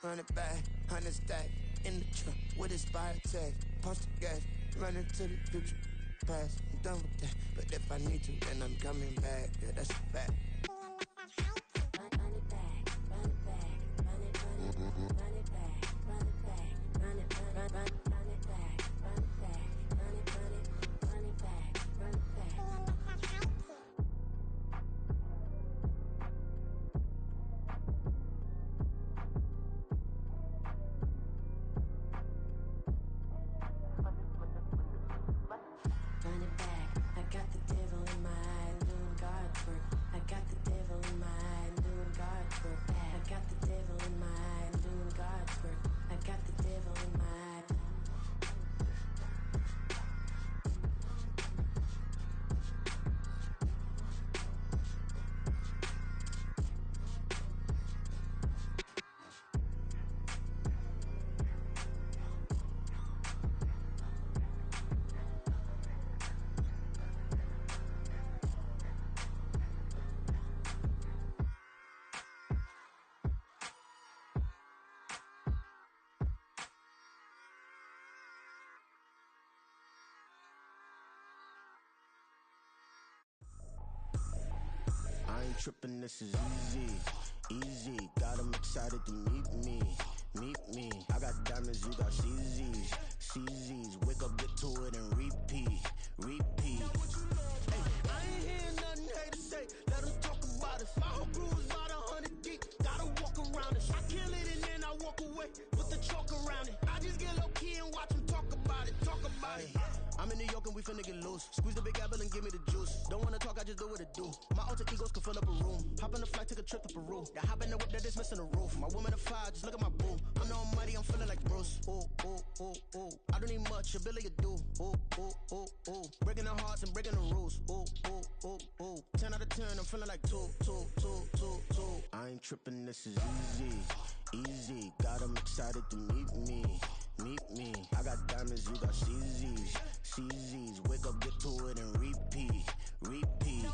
100 back, 100 stack. In the truck with his fire tag. Punch the gas, running to the future. Past, I'm done with that. But if I need to, then I'm coming back. Yeah, that's a fact. I ain't tripping, this is easy, easy. Got 'em excited to meet me, meet me. I got diamonds, you got CZs, CZs. Wake up, get to it and repeat, repeat. Hey, I ain't hearing nothing haters say, let 'em talk about us. My whole crew is about 100 deep, gotta walk around us. I kill it and then I walk away with the chalk around it. I just get low key and watch 'em talk about it, talk about it. I'm in New York and we finna get loose. Squeeze the big apple and give me the juice. Don't wanna talk, I just do what it do. My alter egos can fill up a room. Hop on the flight, take a trip to Peru. Yeah, hop in the whip that is missing the roof. My woman a fire, just look at my boo. I'm the almighty, I'm feeling like Bruce. Ooh, ooh, ooh, ooh. I don't need much, ability to do. Ooh, ooh, ooh, ooh. Breaking the hearts and breaking the rules. Ooh, ooh, ooh, ooh. 10 out of 10, I'm feeling like 2, 2, 2, 2, 2. I ain't tripping, this is easy, easy. Got 'em excited to meet me, meet me. I got diamonds, you got CZs, CZs. Wake up, get to it and repeat, repeat.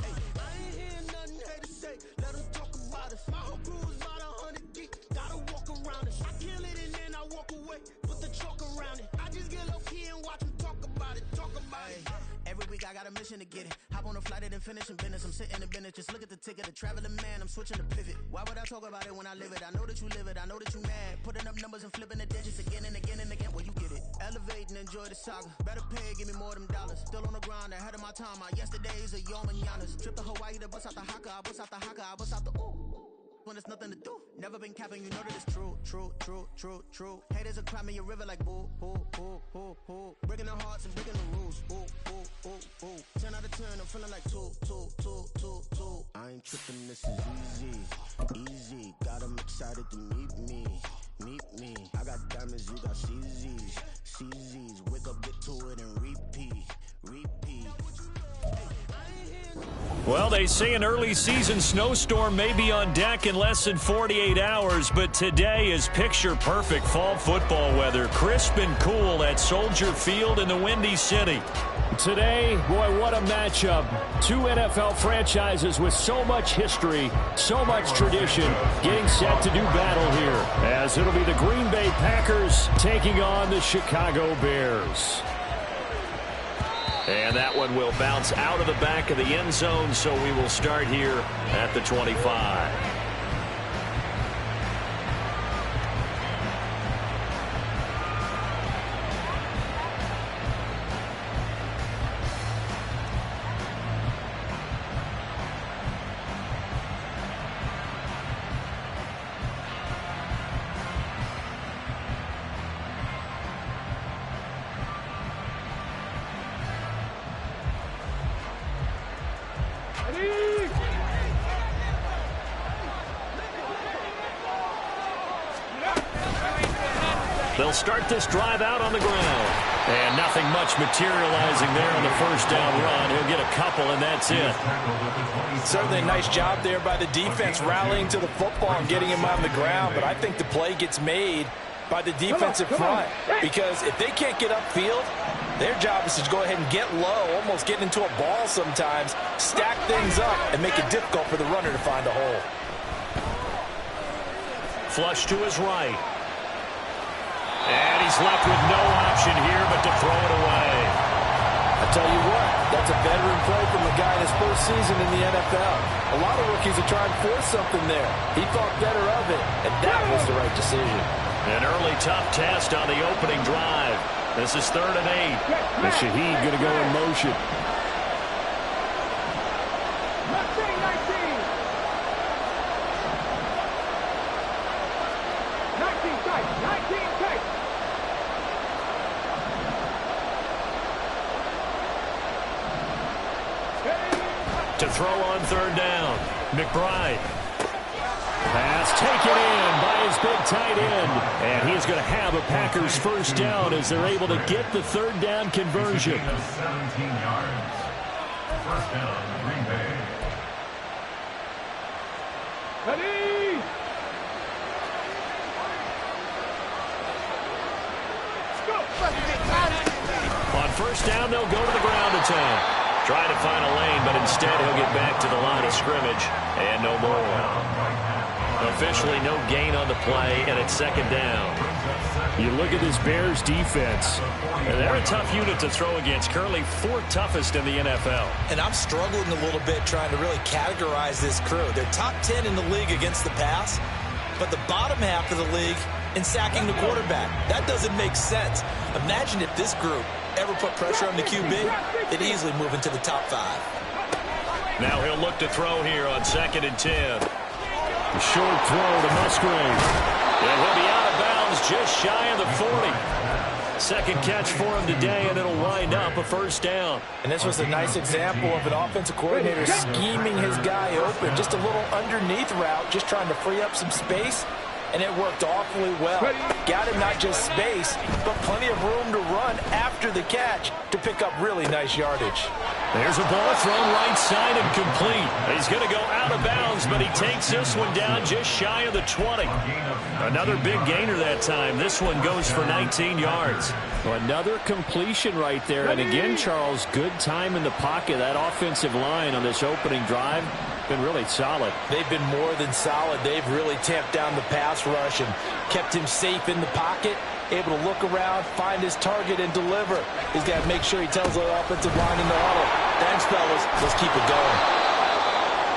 Hey, I ain't hearing nothing haters say, let 'em talk about us. My whole crew is about 100 deep, gotta walk around us. I kill it and then I walk away with the chalk around it. I just get low key and watch 'em talk about it, talk about it. Every week I got a mission to get it. Hop on a flight and then finish in business. I'm sitting in business, just look at the ticket. A traveling man, I'm switching to pivot. Why would I talk about it when I live it? I know that you live it, I know that you mad. Putting up numbers and flipping the digits again and again and again. Well, you get it. Elevate and enjoy the saga. Better pay, give me more of them dollars. Still on the grind, ahead of my time. My yesterdays are your mananas. Trip to Hawaii to bust out the haka. I bust out the haka, I bust out the ooh. When there's nothing to do. Never been capping, you know that it's true, true, true, true, true. Haters are climbing your river like boo, boo, boo, boo, boo. Breaking their hearts and breaking the rules. Ooh, ooh, ooh, ooh. 10 out of 10, I'm feeling like 2, 2, 2, 2, 2. I ain't tripping, this is easy, easy. Got 'em excited to meet me, meet me. I got diamonds, you got CZs, CZs. Wake up, get to it and repeat, repeat. Well, they say an early season snowstorm may be on deck in less than 48 hours, but today is picture-perfect fall football weather. Crisp and cool at Soldier Field in the Windy City. Today, boy, what a matchup. Two NFL franchises with so much history, so much tradition, getting set to do battle here, as it'll be the Green Bay Packers taking on the Chicago Bears. And that one will bounce out of the back of the end zone, so we will start here at the 25. They'll start this drive out on the ground. And nothing much materializing there on the first down run. He'll get a couple, and that's it. Certainly a nice job there by the defense rallying to the football and getting him on the ground. But I think the play gets made by the defensive front. Because if they can't get upfield, their job is to go ahead and get low, almost get into a ball sometimes, stack things up, and make it difficult for the runner to find a hole. flush to his right. And he's left with no option here but to throw it away. I tell you what, that's a veteran play from a guy in his first season in the NFL. A lot of rookies are trying to force something there. He thought better of it, and that was the right decision. An early tough test on the opening drive. This is 3rd and 8. The Shaheed going to go in motion. To throw on 3rd down. McBride. Pass taken in by his big tight end. And he's going to have a Packers first down as they're able to get the 3rd down conversion. 17 yards. First down, Green Bay. Ready! On first down, they'll go to the ground attack. Trying to find a lane, but instead he'll get back to the line of scrimmage. And no more. Officially no gain on the play, and it's 2nd down. You look at this Bears defense. And they're a tough unit to throw against. Currently 4th toughest in the NFL. And I'm struggling a little bit trying to really categorize this crew. They're top 10 in the league against the pass, but the bottom half of the league in sacking the quarterback. That doesn't make sense. Imagine if this group ever put pressure on the QB, they'd easily move into the top 5. Now he'll look to throw here on 2nd and 10. The short throw to Musgrave. And he'll be out of bounds just shy of the 40. Second catch for him today, and it'll wind up a first down. And this was a nice example of an offensive coordinator scheming his guy open. Just a little underneath route, just trying to free up some space. And it worked awfully well. Got him not just space, but plenty of room to run after the catch to pick up really nice yardage. There's a ball thrown right side and complete. He's going to go out of bounds, but he takes this one down just shy of the 20. Another big gainer that time. This one goes for 19 yards. Another completion right there. And again, Charles, good time in the pocket. That offensive line on this opening drive been really solid. They've been more than solid. They've really tamped down the pass rush and kept him safe in the pocket, able to look around, find his target, and deliver. He's got to make sure he tells the offensive line in the huddle, thanks, fellas, let's keep it going.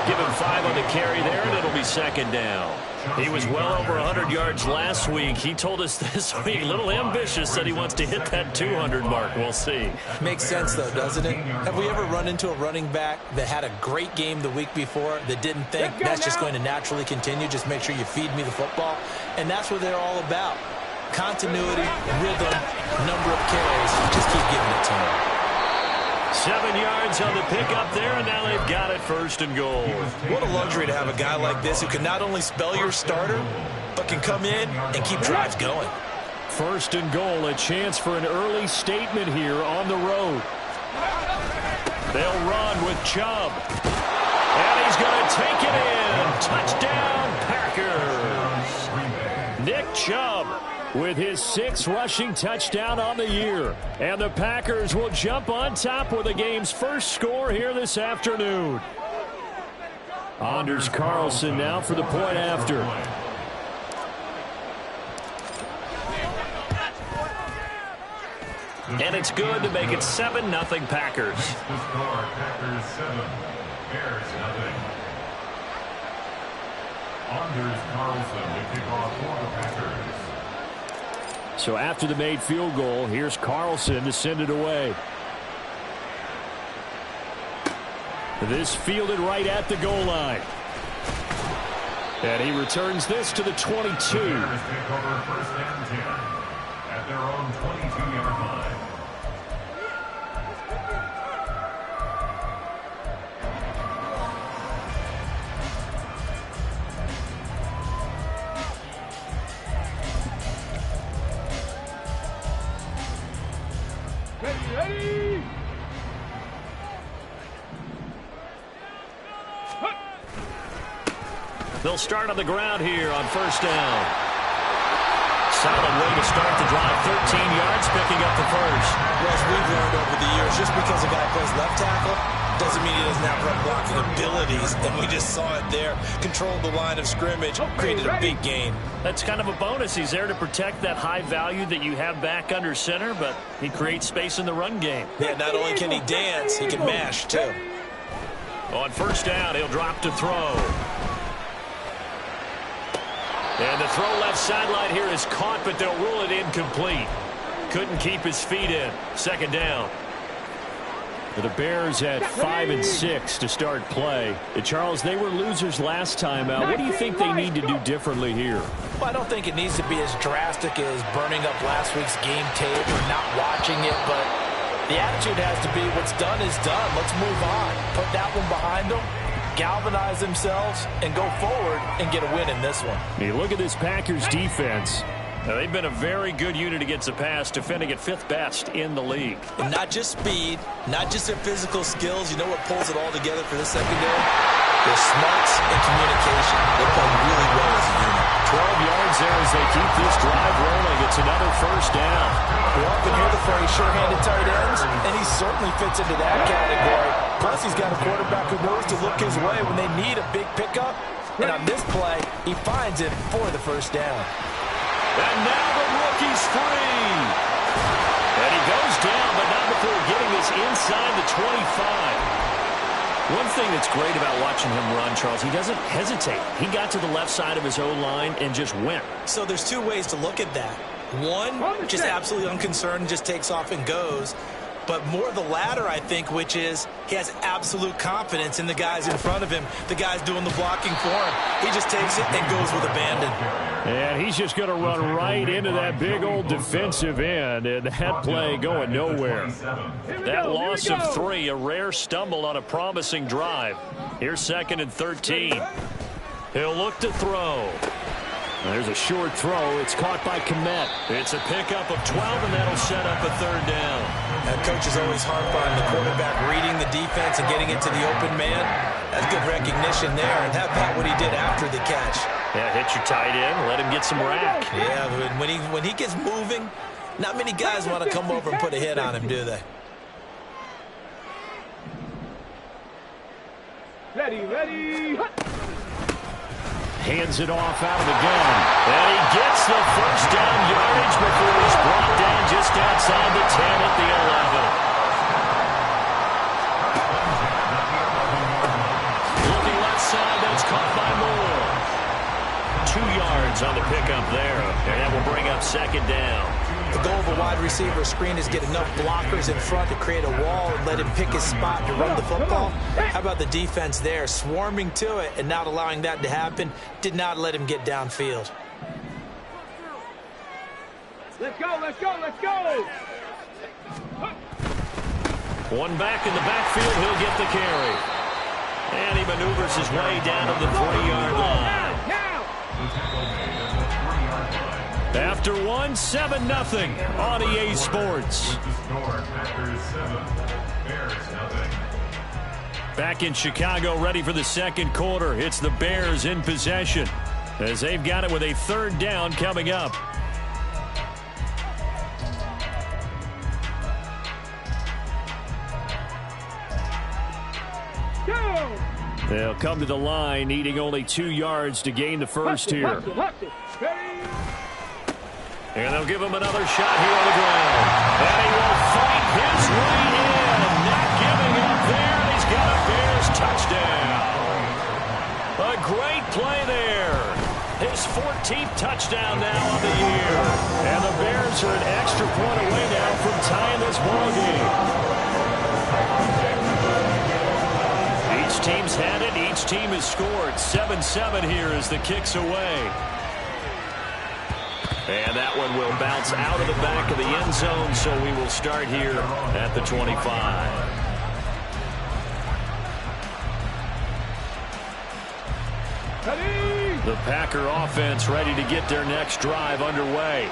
Give him 5 on the carry there, and it'll be 2nd down. He was well over 100 yards last week. He told us this week, a little ambitious, that he wants to hit that 200 mark. We'll see. Makes sense, though, doesn't it? Have we ever run into a running back that had a great game the week before that didn't think that's just going to naturally continue? Just make sure you feed me the football. And that's what they're all about. Continuity, rhythm, number of carries. Just keep giving it to him. 7 yards on the pickup there, and now they've got it 1st and goal. What a luxury to have a guy like this who can not only spell your starter, but can come in and keep drives going. 1st and goal, a chance for an early statement here on the road. They'll run with Chubb. And he's going to take it in. Touchdown, Packers. Nick Chubb with his 6th rushing touchdown on the year. And the Packers will jump on top with the game's first score here this afternoon. Anders Carlson now for the point after. And it's good to make it 7-0 Packers. The score, Packers 7, Bears 0. Anders Carlson to kick off for the Packers. So after the made field goal, here's Carlson to send it away. This fielded right at the goal line. And he returns this to the 22. Bears take over 1st and 10 at their own 22-yard line. Ready? They'll start on the ground here on 1st down. Solid way to start the drive. 13 yards, picking up the 1st. Well, as we've learned over the years, just because a guy plays left tackle doesn't mean he doesn't have run blocking abilities, and we just saw it there. Controlled the line of scrimmage, created a big gain. That's kind of a bonus. He's there to protect that high value that you have back under center, but he creates space in the run game. Yeah, not only can he dance, he can mash, too. On first down, he'll drop to throw. And the throw left sideline here is caught, but they'll rule it incomplete. Couldn't keep his feet in. Second down. The Bears at 5-6 to start play. Charles, they were losers last time out. What do you think they need to do differently here? Well, I don't think it needs to be as drastic as burning up last week's game tape or not watching it, but the attitude has to be what's done is done. Let's move on. Put that one behind them, galvanize themselves, and go forward and get a win in this one. Hey, look at this Packers defense. Now, they've been a very good unit against the pass, defending at 5th best in the league. And not just speed, not just their physical skills. You know what pulls it all together for this secondary? Their smarts and communication. They play really well as a unit. 12 yards there as they keep this drive rolling. It's another first down. We often hear the phrase sure-handed tight ends, and he certainly fits into that category. Plus, he's got a quarterback who knows to look his way when they need a big pickup. And on this play, he finds it for the first down. And now the rookie's free. And he goes down, but not before getting this inside the 25. One thing that's great about watching him run, Charles, he doesn't hesitate. He got to the left side of his O-line and just went. So there's two ways to look at that. One, just absolutely unconcerned, just takes off and goes. But more the latter, I think, which is he has absolute confidence in the guys in front of him, the guys doing the blocking for him. He just takes it and goes with abandon. And he's just going to run right into that big old defensive end, and that play going nowhere. That loss of 3, a rare stumble on a promising drive. Here's 2nd and 13. He'll look to throw. There's a short throw. It's caught by Kmet. It's a pickup of 12, and that'll set up a 3rd down. And coaches always harp on the quarterback reading the defense and getting it to the open man. That's good recognition there. And how about what he did after the catch? Yeah, hit your tight end, let him get some rack. Yeah, when he gets moving, not many guys want to come over and put a hit on him, do they? Ready. Hands it off out of the gun. And he gets the first down yardage before he's brought down just outside the 10 at the 11. Looking left side, that's caught by Moore. 2 yards on the pickup there, and that will bring up 2nd down. The goal of a wide receiver screen is get enough blockers in front to create a wall and let him pick his spot to run the football. How about the defense there, swarming to it and not allowing that to happen? Did not let him get downfield. Let's go. One back in the backfield, he'll get the carry. And he maneuvers his way down to the 3-yard line. After 7-0 on EA Sports. Back in Chicago, ready for the second quarter. It's the Bears in possession as they've got it with a 3rd down coming up. They'll come to the line, needing only 2 yards to gain the first here. And they'll give him another shot here on the ground. And he will fight his way in. Not giving up there. He's got a Bears touchdown. A great play there. His 14th touchdown now of the year. And the Bears are an extra point away now from tying this ball game. Each team's had it. Each team has scored. 7-7 here as the kick's away. And that one will bounce out of the back of the end zone, so we will start here at the 25. The Packer offense ready to get their next drive underway.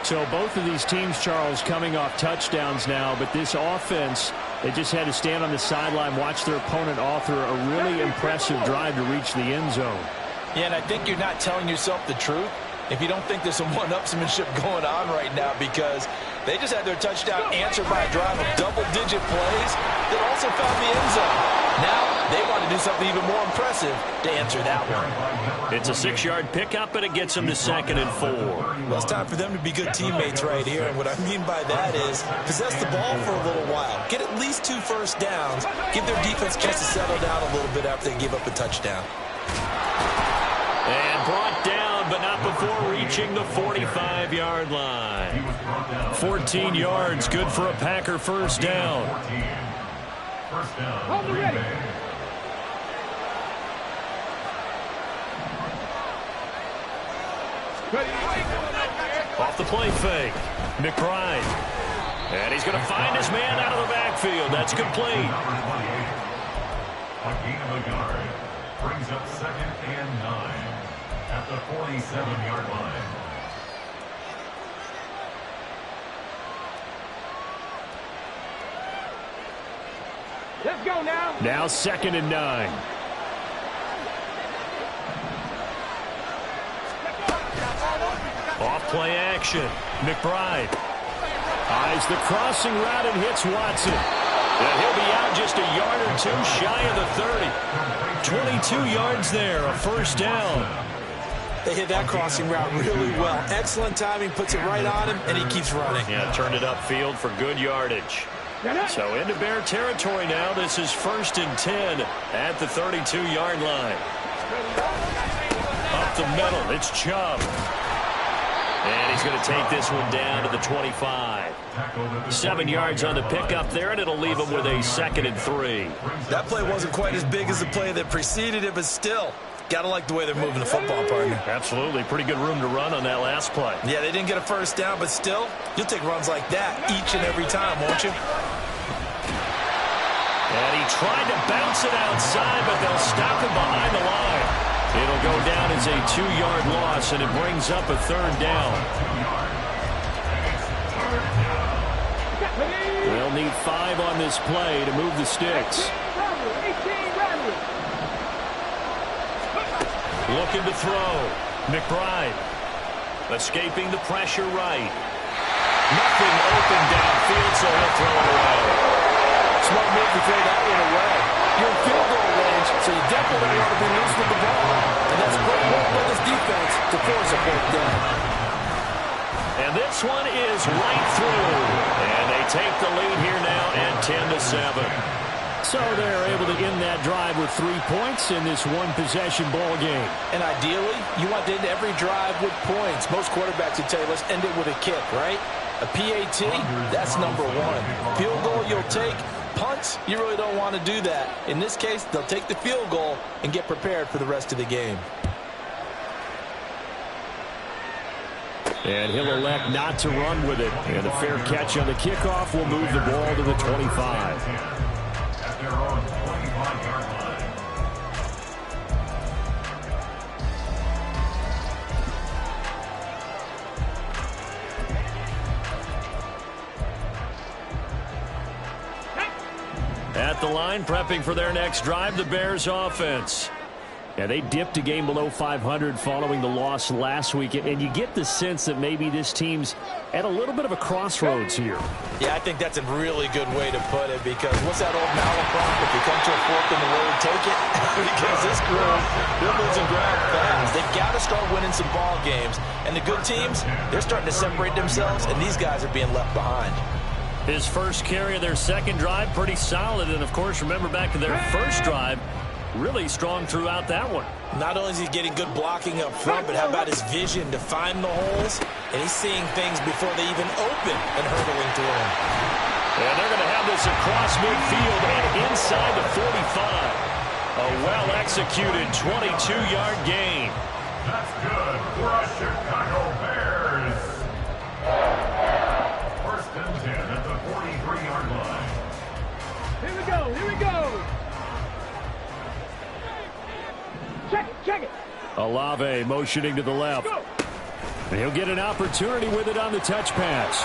So both of these teams, Charles, coming off touchdowns now, but this offense, they just had to stand on the sideline, watch their opponent author a really impressive drive to reach the end zone. Yeah, and I think you're not telling yourself the truth if you don't think there's some one-upsmanship going on right now, because they just had their touchdown answered by a drive of double-digit plays that also found the end zone. Now they want to do something even more impressive to answer that one. It's a 6-yard pickup, and it gets them to 2nd and 4. Well, it's time for them to be good teammates right here, and what I mean by that is possess the ball for a little while. Get at least 2 first downs. Give their defense a chance to settle down a little bit after they give up a touchdown. And brought down, but not before reaching the 45-yard line. 14 yards, good for a Packer first down. First down. Hold it ready. Off the play fake. McBride. And he's going to find his man out of the backfield. That's complete. Number 28. A gain of a yard. Brings up 2nd and 9 at the 47-yard line. Let's go now. Now 2nd and 9. Off play action. McBride. Eyes the crossing route and hits Watson. And he'll be out just a yard or 2 shy of the 30. 22 yards there, a first down. They hit that crossing route really well. Excellent timing, puts it right on him, and he keeps running. Yeah, turned it upfield for good yardage. So into Bear territory now. This is 1st and 10 at the 32-yard line. Up the middle, it's Chubb. And he's going to take this one down to the 25. 7 yards on the pickup there, and it'll leave him with a 2nd and 3. That play wasn't quite as big as the play that preceded it, but still, got to like the way they're moving the football, partner. Absolutely. Pretty good room to run on that last play. Yeah, they didn't get a first down, but still, you'll take runs like that each and every time, won't you? And he tried to bounce it outside, but they'll stop him behind the line. It'll go down as a 2-yard loss, and it brings up a 3rd down. They'll need 5 on this play to move the sticks. Looking to throw. McBride. Escaping the pressure right. Nothing open downfield, so he'll throw it away. Smart move to throw that one away. You're in field goal range, so you definitely want to be loose with the ball. And that's great work by this defense to force a fourth down. And this one is right through. And they take the lead here now at 10-7. So they're able to end that drive with 3 points in this one-possession ball game. And ideally, you want to end every drive with points. Most quarterbacks would tell you, let's end it with a kick, right? A PAT, that's number 1. Field goal you'll take. Punts, you really don't want to do that. In this case, they'll take the field goal and get prepared for the rest of the game. And he'll elect not to run with it. And a fair catch on the kickoff will move the ball to the 25. At their own 25-yard line. At the line, prepping for their next drive, the Bears offense. Yeah, they dipped a game below 500 following the loss last week, and you get the sense that maybe this team's at a little bit of a crossroads here. Yeah, I think that's a really good way to put it, because what's that old malaprop? If you come to a fork in the road, take it. Because this group, they're losing ground fast. They've got to start winning some ball games. And the good teams, they're starting to separate themselves, and these guys are being left behind. His first carry of their second drive, pretty solid. And, of course, remember back to their first drive, really strong throughout that one. Not only is he getting good blocking up front, but how about his vision to find the holes? And he's seeing things before they even open and hurdling through them. And they're going to have this across midfield and inside the 45. A well-executed 22-yard gain. That's good for a Chicago Bears. First and 10 at the 43-yard line. Here we go, here we go. Check it. Olave motioning to the left. And he'll get an opportunity with it on the touch pass.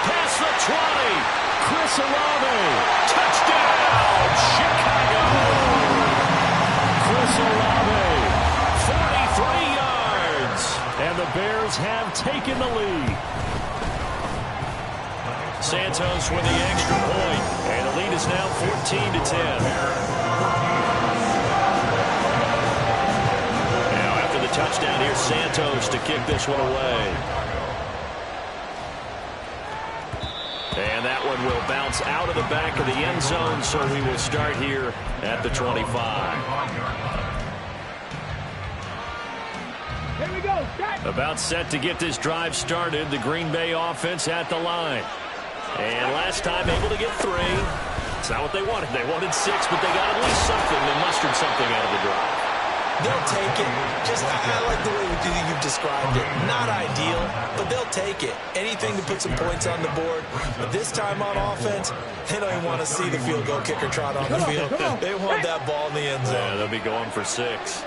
Past the 20. Chris Olave. Touchdown, Chicago. Chris Olave. 43 Bears have taken the lead. Santos with the extra point, and the lead is now 14-10. Now after the touchdown, here's Santos to kick this one away. And that one will bounce out of the back of the end zone, so we will start here at the 25. Here we go. About set to get this drive started, the Green Bay offense at the line. And last time able to get 3. It's not what they wanted. They wanted 6, but they got at least something. They mustered something out of the drive. They'll take it. I like the way you've described it. Not ideal, but they'll take it. Anything to put some points on the board. But this time on offense, they don't even want to see the field goal kicker trot on the field. They want that ball in the end zone. Yeah, they'll be going for 6.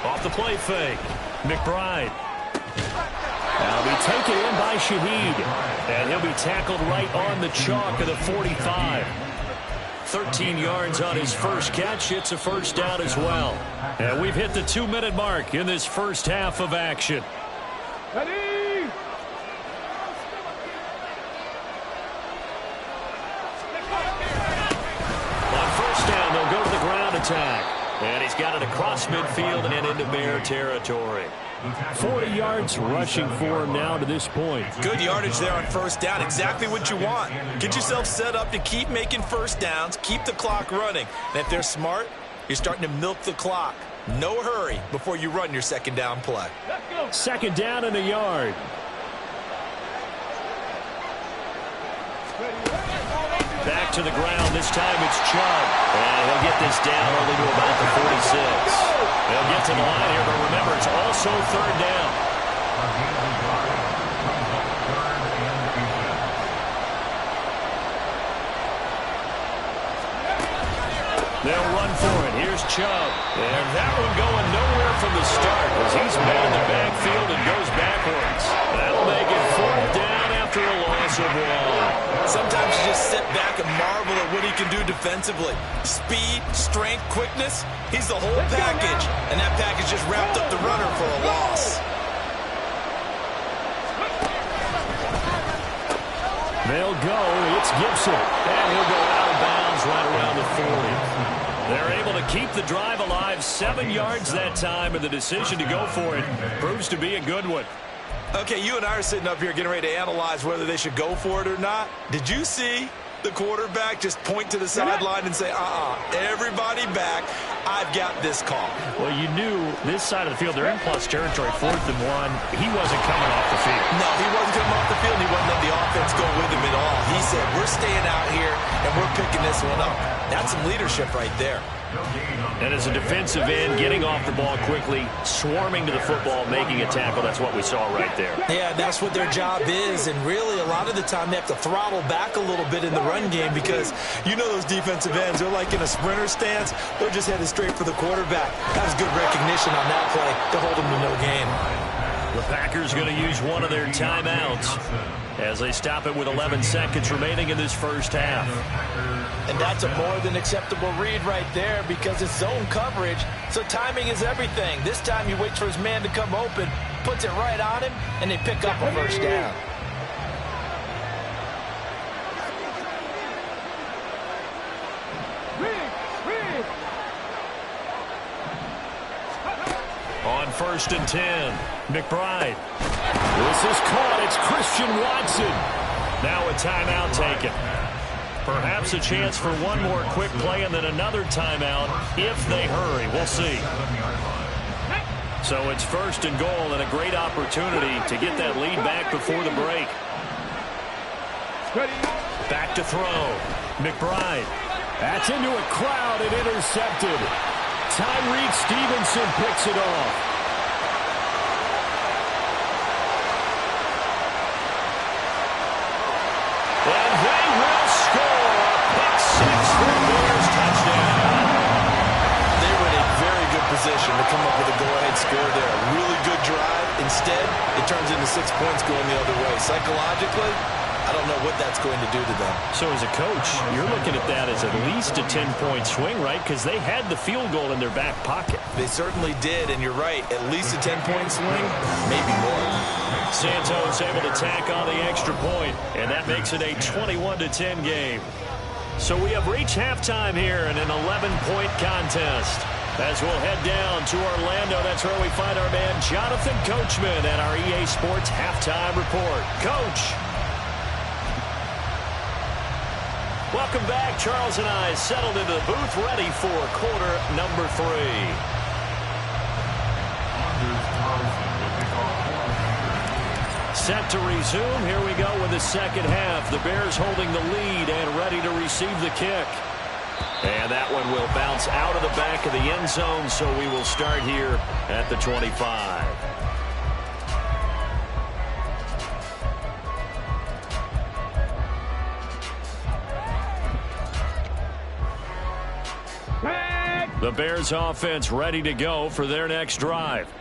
Off the play fake. McBride. Now be taken in by Shaheed. And he'll be tackled right on the chalk of the 45. 13 yards on his first catch. It's a first down as well. And we've hit the 2-minute mark in this first half of action. Ready? On first down, they'll go to the ground attack. And he's got it across midfield and into Bear territory. 40 yards rushing for him now to this point. Good yardage there on first down. Exactly what you want. Get yourself set up to keep making first downs, keep the clock running. And if they're smart, you're starting to milk the clock. No hurry before you run your second down play. Second down and a yard. Back to the ground. This time it's Chubb. And he'll get this down only to about the 46. They'll get to the line here, but remember, it's also third down. They'll run for it. Here's Chubb. And that one going nowhere from the start as he's met in the backfield and goes backwards. That'll make it fourth down after a loss of 1. Sometimes you just sit back and marvel at what he can do defensively. Speed, strength, quickness. He's the whole package. And that package just wrapped up the runner for a loss. They'll go. It's Gibson. And he'll go out of bounds right around the 40. They're able to keep the drive alive. 7 yards that time, and the decision to go for it proves to be a good one. Okay, you and I are sitting up here getting ready to analyze whether they should go for it or not. Did you see the quarterback just point to the sideline and say, everybody back, I've got this call? Well, you knew this side of the field, they're in plus territory, 4th and 1. He wasn't coming off the field. No, he wasn't coming off the field. He wasn't letting the offense go with him at all. He said, we're staying out here, and we're picking this one up. That's some leadership right there. And as a defensive end, getting off the ball quickly, swarming to the football, making a tackle, that's what we saw right there. Yeah, that's what their job is, and really a lot of the time they have to throttle back a little bit in the run game because you know those defensive ends, they're like in a sprinter stance. They're just headed straight for the quarterback. That was good recognition on that play to hold them to no gain. The Packers going to use one of their timeouts as they stop it with 11 seconds remaining in this first half. And that's a more than acceptable read right there because it's zone coverage, so timing is everything. This time he waits for his man to come open, puts it right on him, and they pick up a first down. On 1st and 10, McBride. This is caught. It's Christian Watson. Now a timeout taken. Perhaps a chance for one more quick play and then another timeout if they hurry. We'll see. So it's 1st and goal and a great opportunity to get that lead back before the break. Back to throw. McBride. That's into a crowd and intercepted. Tyreek Stevenson picks it off. And they will score a pick six for the Bears touchdown. They were in a very good position to come up with a go-ahead score there. A really good drive. Instead, it turns into 6 points going the other way. Psychologically, I don't know what that's going to do to them. So as a coach, you're looking at that as at least a 10-point swing, right? Because they had the field goal in their back pocket. They certainly did, and you're right. At least a 10-point swing, maybe more. Santos able to tack on the extra point, and that makes it a 21-10 game. So we have reached halftime here in an 11-point contest. As we'll head down to Orlando, that's where we find our man Jonathan Coachman at our EA Sports Halftime Report. Coach. Welcome back. Charles and I settled into the booth, ready for quarter number 3. Set to resume. Here we go with the second half. The Bears holding the lead and ready to receive the kick. And that one will bounce out of the back of the end zone, so we will start here at the 25. The Bears offense ready to go for their next drive.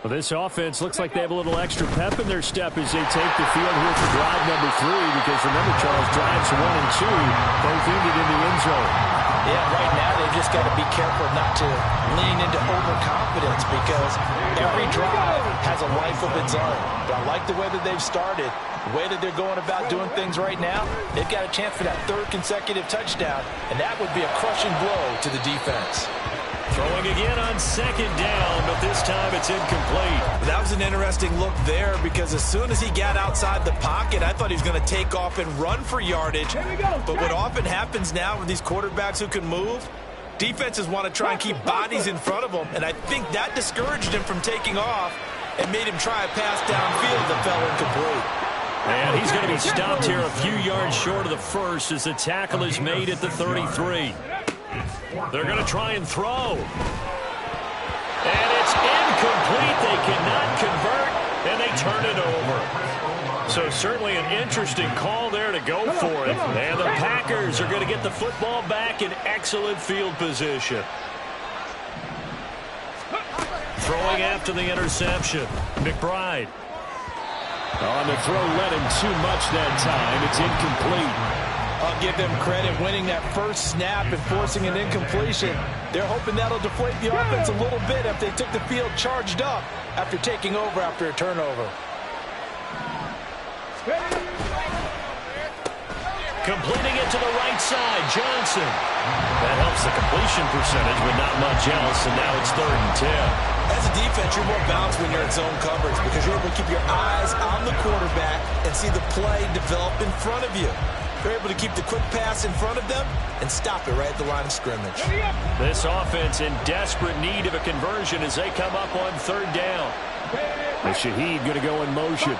Well, this offense looks like they have a little extra pep in their step as they take the field here for drive number 3, because remember, Charles, drives 1 and 2 both ended in the end zone. Yeah, right now they've just got to be careful not to lean into overconfidence, because every drive has a life of its own. But I like the way that they've started, the way that they're going about doing things right now. They've got a chance for that 3rd consecutive touchdown, and that would be a crushing blow to the defense. Throwing again on second down, but this time it's incomplete. That was an interesting look there, because as soon as he got outside the pocket, I thought he was going to take off and run for yardage. But what often happens now with these quarterbacks who can move, defenses want to try and keep bodies in front of them, and I think that discouraged him from taking off and made him try a pass downfield that fell incomplete. And he's going to be stopped here a few yards short of the first as the tackle is made at the 33. They're going to try and throw. And it's incomplete. They cannot convert, and they turn it over. So certainly an interesting call there to go for it. And the Packers are going to get the football back in excellent field position. Throwing after the interception, McBride. On the throw, led him too much that time. It's incomplete. I'll give them credit winning that first snap and forcing an incompletion. They're hoping that'll deflate the offense a little bit if they took the field charged up after taking over after a turnover. Completing it to the right side, Johnson. That helps the completion percentage, but not much else, and now it's 3rd and 10. As a defense, you're more balanced when you're in zone coverage, because you're able to keep your eyes on the quarterback and see the play develop in front of you. They're able to keep the quick pass in front of them and stop it right at the line of scrimmage. This offense in desperate need of a conversion as they come up on 3rd down. And Shaheed going to go in motion.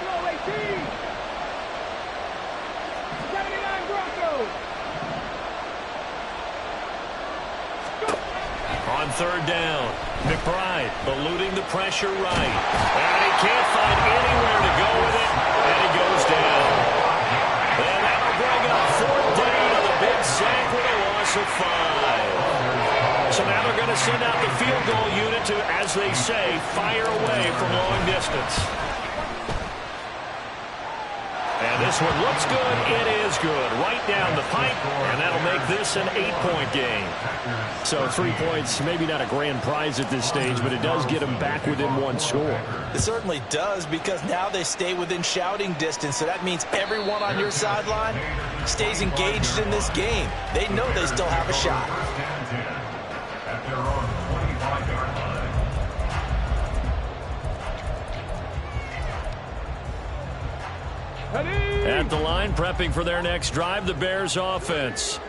On 3rd down, McBride eluding the pressure right. And he can't find anywhere to go with it, and he goes down. And that'll bring up 4th down of the big sack with a loss of 5. So now they're going to send out the field goal unit to, as they say, fire away from long distance. And this one looks good. It is good. Right down the pipe, and that'll make this an 8-point game. So 3 points, maybe not a grand prize at this stage, but it does get them back within 1 score. It certainly does, because now they stay within shouting distance, so that means everyone on your sideline stays engaged in this game. They know they still have a shot. At their own 25-yard line. At the line, prepping for their next drive, the Bears offense.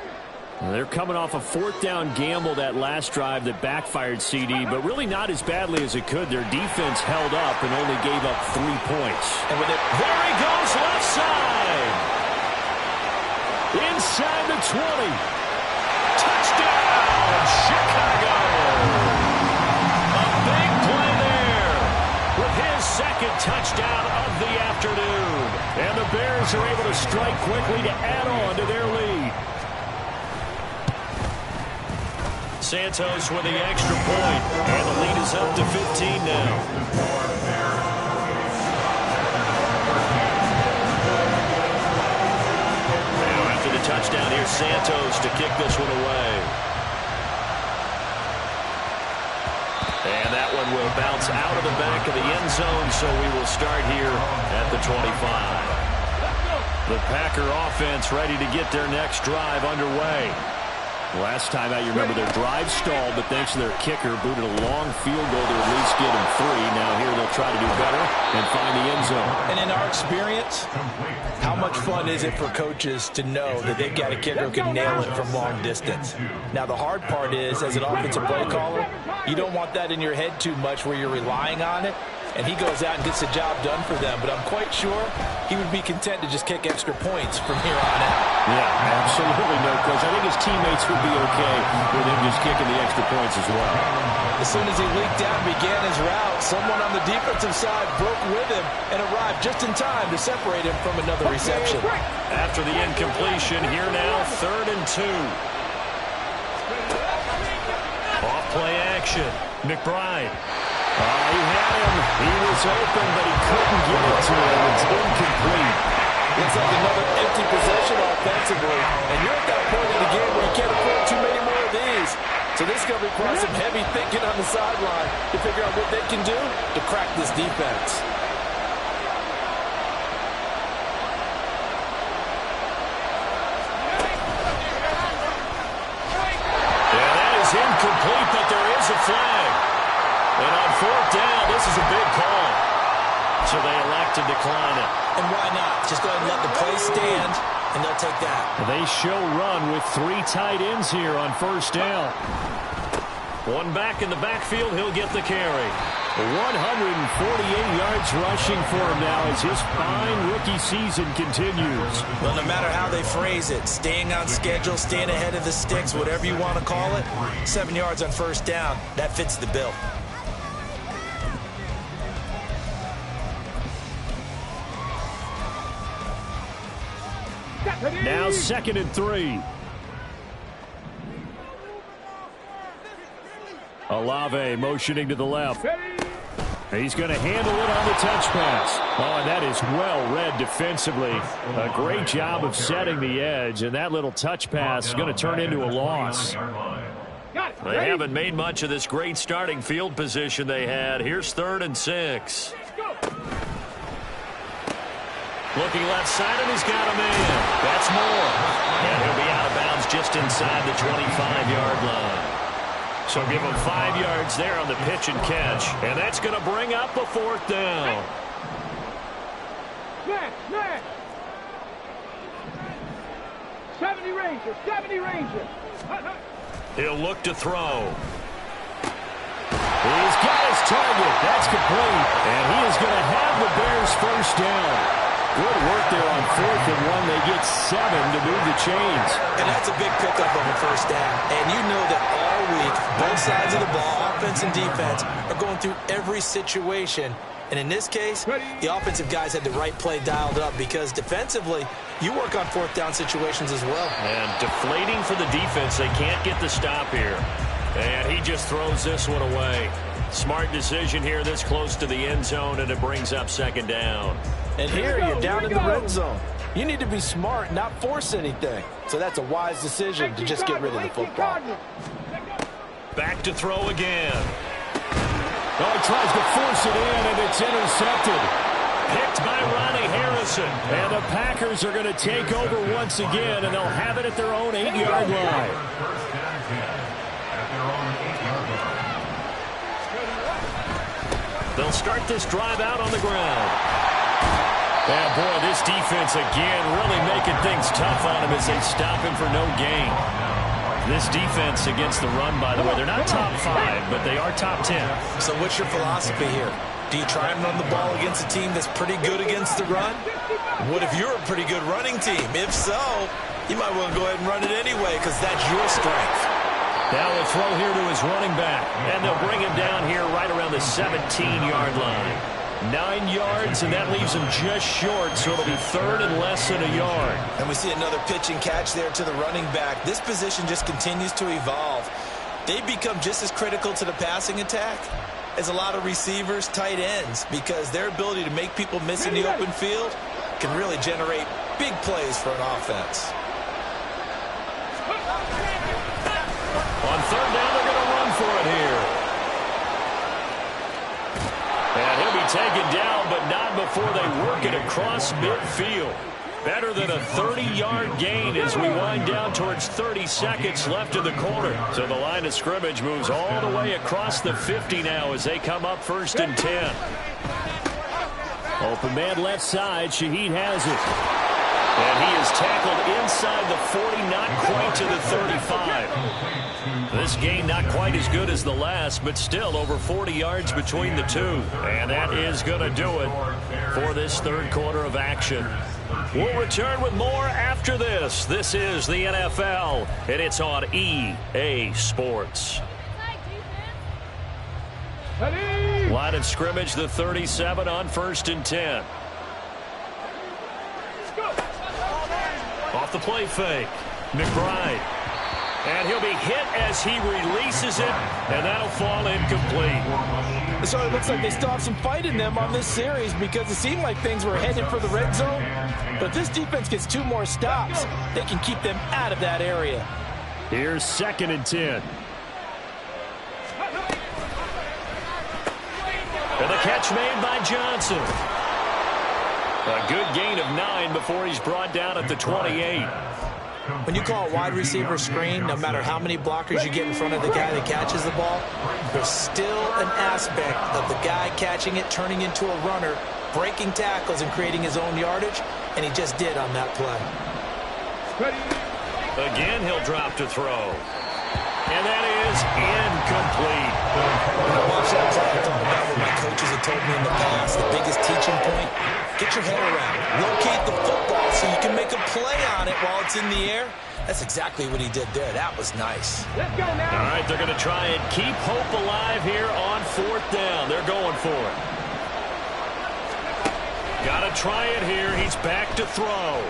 They're coming off a 4th down gamble that last drive that backfired CD, but really not as badly as it could. Their defense held up and only gave up 3 points. And with it, there he goes, left side. Inside the 20. Touchdown, Chicago. A big play there with his 2nd touchdown of the afternoon. And the Bears are able to strike quickly to add on to their lead. Santos with the extra point, and the lead is up to 15 now. touchdown. Here's Santos to kick this one away. And that one will bounce out of the back of the end zone, so we will start here at the 25. The Packer offense ready to get their next drive underway. Last time out, you remember their drive stalled, but thanks to their kicker, booted a long field goal to at least get them 3. Now here they'll try to do better and find the end zone. And in our experience, how much fun is it for coaches to know that they've got a kicker who can nail it from long distance? Now the hard part is, as an offensive play caller, you don't want that in your head too much where you're relying on it. And he goes out and gets the job done for them. But I'm quite sure he would be content to just kick extra points from here on out. Yeah, absolutely no question. I think his teammates would be okay with him just kicking the extra points as well. As soon as he leaked out and began his route, someone on the defensive side broke with him and arrived just in time to separate him from another reception. After the incompletion, here now, 3rd and 2. Off play action. McBride. He had him. He was open, but he couldn't get it to him. It's incomplete. Looks like another empty possession offensively. And you're at that point in the game where you can't afford too many more of these. So this is going to require some heavy thinking on the sideline to figure out what they can do to crack this defense. Yeah, that is incomplete, but there is a flag. And on 4th down, this is a big call. So they elect to decline it. And why not? Just go ahead and let the play stand, and they'll take that. They show run with 3 tight ends here on 1st down. One back in the backfield, he'll get the carry. 148 yards rushing for him now as his fine rookie season continues. Well, no matter how they phrase it, staying on schedule, staying ahead of the sticks, whatever you want to call it, 7 yards on 1st down, that fits the bill. Now 2nd and 3. Olave motioning to the left. He's going to handle it on the touch pass. Oh, and that is well read defensively. A great job of setting the edge, and that little touch pass is going to turn into a loss. They haven't made much of this great starting field position they had. Here's 3rd and 6. Looking left side, and he's got a man. That's Moore. And he'll be out of bounds just inside the 25-yard line. So give him 5 yards there on the pitch and catch. And that's going to bring up a 4th down. Man. 70 Rangers. He'll look to throw. He's got his target. That's complete. And he is going to have the Bears 1st down. Good work there on 4th and 1. They get 7 to move the chains. And that's a big pickup on the 1st down. And you know that all week, both sides of the ball, offense and defense, are going through every situation. And in this case, the offensive guys had the right play dialed up because defensively, you work on 4th down situations as well. And deflating for the defense. They can't get the stop here. And he just throws this one away. Smart decision here this close to the end zone, and it brings up 2nd down. And here you're down in the red zone. You need to be smart, not force anything. So that's a wise decision to just get rid of the football. Back to throw again. Oh, he tries to force it in, and it's intercepted. Picked by Ronnie Harrison. And the Packers are going to take over once again, and they'll have it at their own 8-yard line. They'll start this drive out on the ground. And boy, this defense again really making things tough on him as they stop him for no gain. This defense against the run, by the way, they're not top 5, but they are top 10. So what's your philosophy here? Do you try and run the ball against a team that's pretty good against the run? What if you're a pretty good running team? If so, you might want to go ahead and run it anyway because that's your strength. Now a throw here to his running back. And they'll bring him down here right around the 17-yard line. 9 yards, and that leaves him just short, so it'll be 3rd and less than a yard. And we see another pitch and catch there to the running back. This position just continues to evolve. They become just as critical to the passing attack as a lot of receivers, tight ends, because their ability to make people miss in the open field can really generate big plays for an offense. before they work it across midfield. Better than a 30-yard gain as we wind down towards 30 seconds left in the quarter. So the line of scrimmage moves all the way across the 50 now as they come up 1st and 10. Open man left side. Shaheed has it. And he is tackled inside the 40, not quite to the 35. This gain not quite as good as the last, but still over 40 yards between the two. And that is going to do it for this third quarter of action. We'll return with more after this. This is the NFL, and it's on EA Sports. Line of scrimmage, the 37 on 1st and 10. Off the play fake, McBride. And he'll be hit as he releases it, and that'll fall incomplete. So it looks like they still have some fight in them on this series because it seemed like things were headed for the red zone. But if this defense gets 2 more stops, they can keep them out of that area. Here's 2nd and 10. And the catch made by Johnson. A good gain of 9 before he's brought down at the 28. When you call a wide receiver screen, no matter how many blockers you get in front of the guy that catches the ball, there's still an aspect of the guy catching it, turning into a runner, breaking tackles and creating his own yardage, and he just did on that play. Again, he'll drop to throw. And that is incomplete. When I watch that play, I thought about what my coaches have told me in the past. The biggest teaching point, get your head around it. Locate the football so you can make a play on it while it's in the air. That's exactly what he did there. That was nice. Let's go now. All right, they're going to try and keep hope alive here on 4th down. They're going for it. Got to try it here. He's back to throw.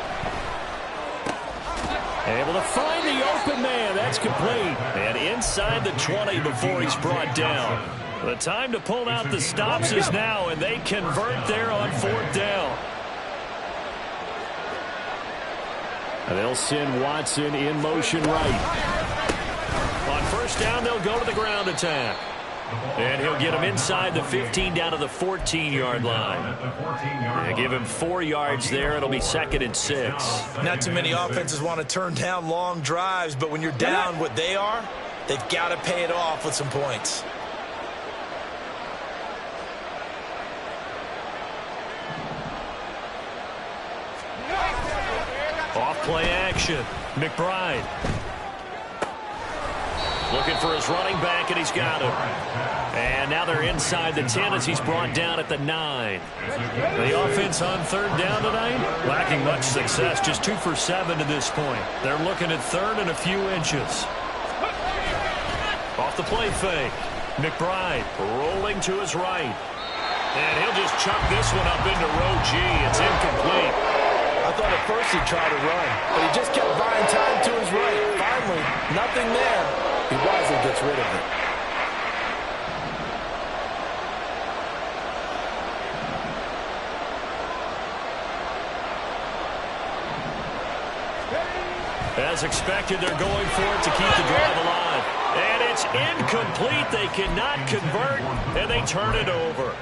Able to find the open man. That's complete. And inside the 20 before he's brought down. The time to pull out the stops is now, and they convert there on 4th down. And they'll send Watson in motion right. On 1st down, they'll go to the ground attack. And he'll get him inside the 15 down to the 14-yard line. They give him 4 yards there. It'll be 2nd and 6. Not too many offenses want to turn down long drives, but when you're down what they are, they've got to pay it off with some points. Off play action. McBride. Looking for his running back, and he's got him. And now they're inside the 10 as he's brought down at the 9. The offense on 3rd down tonight, lacking much success, just 2 for 7 to this point. They're looking at 3rd and a few inches. Off the play fake. McBride rolling to his right. And he'll just chuck this one up into row G. It's incomplete. I thought at first he'd try to run, but he just kept buying time to his right. Finally, nothing there. He wisely gets rid of it. As expected, they're going for it to keep the drive alive. And it's incomplete. They cannot convert, and they turn it over.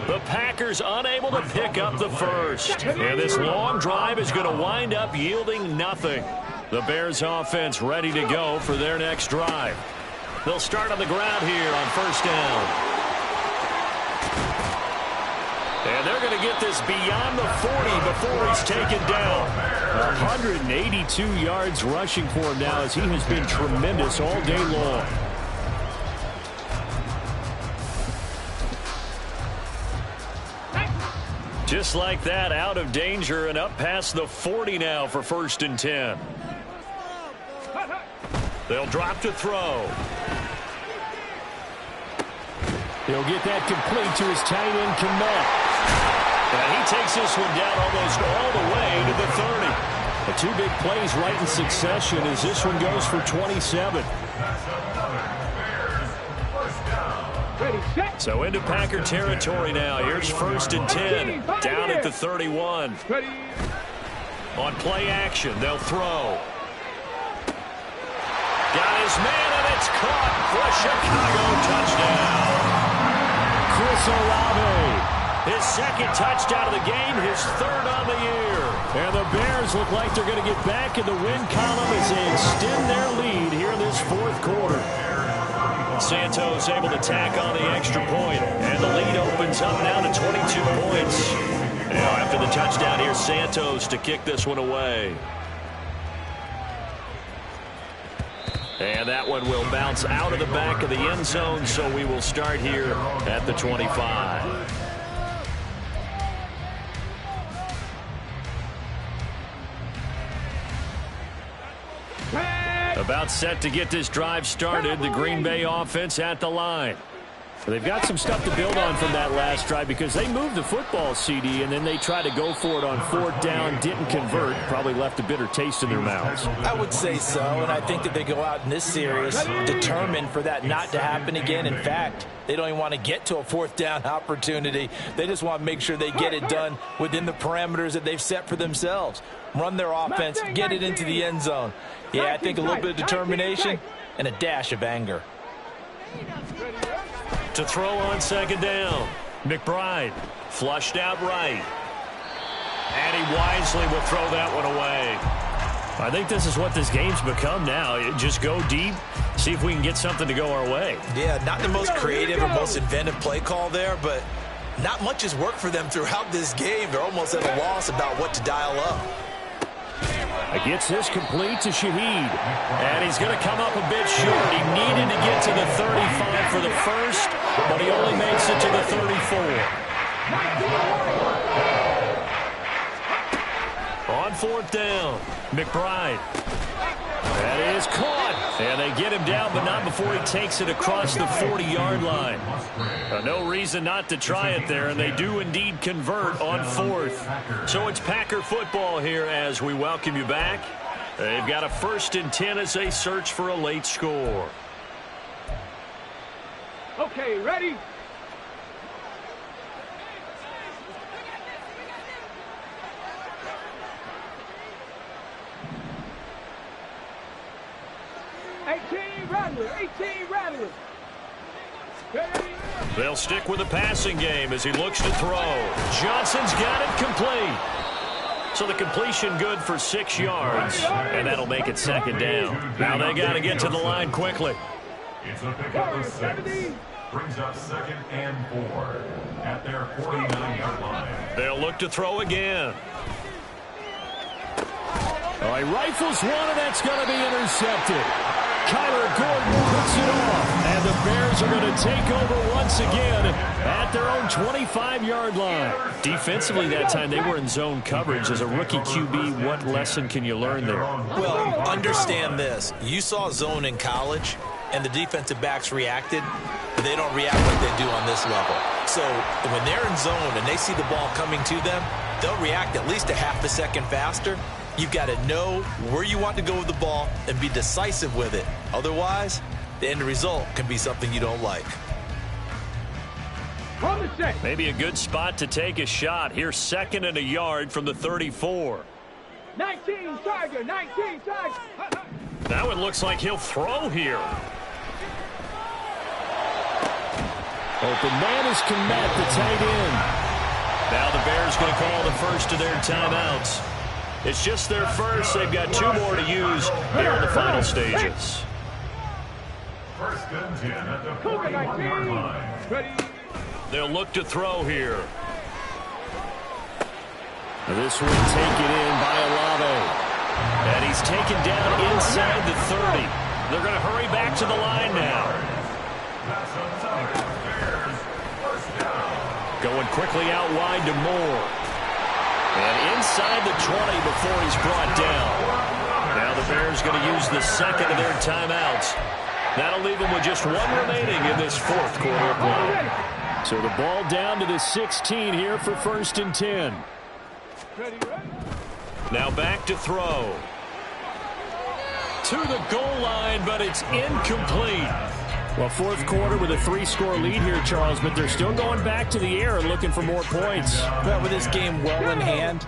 The Packers unable to pick up the first. And this long drive is going to wind up yielding nothing. The Bears offense ready to go for their next drive. They'll start on the ground here on 1st down. And they're going to get this beyond the 40 before he's taken down. 182 yards rushing for him now as he has been tremendous all day long. Just like that, out of danger and up past the 40 now for 1st and 10. They'll drop to throw. He'll get that complete to his tight end, Kmet. And he takes this one down almost all the way to the 30. The 2 big plays right in succession as this one goes for 27. So into Packer territory now. Here's 1st and 10. Down at the 31. On play action, they'll throw. Got his man, and it's caught for a Chicago touchdown. Chris Olave. His second touchdown of the game, his third on the year. And the Bears look like they're going to get back in the win column as they extend their lead here in this fourth quarter. Santos able to tack on the extra point, and the lead opens up now to 22 points. Now after the touchdown, here's Santos to kick this one away. And that one will bounce out of the back of the end zone, so we will start here at the 25. About set to get this drive started. The Green Bay offense at the line. They've got some stuff to build on from that last drive because they moved the football, CD, and then they tried to go for it on fourth down, didn't convert, probably left a bitter taste in their mouths. I would say so, and I think that they go out in this series determined for that not to happen again. In fact, they don't even want to get to a fourth down opportunity. They just want to make sure they get it done within the parameters that they've set for themselves. Run their offense, get it into the end zone. Yeah, I think a little bit of determination and a dash of anger. To throw on second down. McBride flushed out right. And he wisely will throw that one away. I think this is what this game's become now. Just go deep, see if we can get something to go our way. Yeah, not the most creative or most inventive play call there, but not much has worked for them throughout this game. They're almost at a loss about what to dial up. Gets this complete to Shaheed. And he's going to come up a bit short. He needed to get to the 35 for the first, but he only makes it to the 34. On fourth down, McBride. That is caught. And they get him down, but not before he takes it across the 40-yard line. No reason not to try it there, and they do indeed convert on fourth. So it's Packer football here as we welcome you back. They've got a 1st and 10 as they search for a late score. Okay, ready? Rattler. They'll stick with the passing game as he looks to throw. Johnson's got it complete. So the completion good for 6 yards, and that'll make it second down. Now they got to get to the line quickly. It's a pickup of 6. Brings up 2nd and 4 at their 49-yard line. They'll look to throw again. Oh, he rifles one, and that's going to be intercepted. Kyler Gordon puts it off, and the Bears are going to take over once again at their own 25-yard line. Defensively that time, they were in zone coverage. As a rookie QB, what lesson can you learn there? Well, understand this. You saw zone in college, and the defensive backs reacted. They don't react like they do on this level. So when they're in zone and they see the ball coming to them, they'll react at least a half a second faster. You've got to know where you want to go with the ball and be decisive with it. Otherwise, the end result can be something you don't like. Maybe a good spot to take a shot. Here's 2nd and a yard from the 34. 19 Tiger. Now it looks like he'll throw here. Open man is Komet, the tight end. Now the Bears going to call the first of their timeouts. It's just their first. They've got 2 more to use here in the final stages. 1st and 10 at the 41-yard line. They'll look to throw here. This one taken in by Olave. And he's taken down inside the 30. They're going to hurry back to the line now. Going quickly out wide to Moore. And inside the 20 before he's brought down. Now the Bears going to use the 2nd of their timeouts. That'll leave them with just 1 remaining in this 4th quarter of play. So the ball down to the 16 here for 1st and 10. Now back to throw. To the goal line, but it's incomplete. Well, 4th quarter with a 3-score lead here, Charles, but they're still going back to the air and looking for more points. Well, with this game well in hand,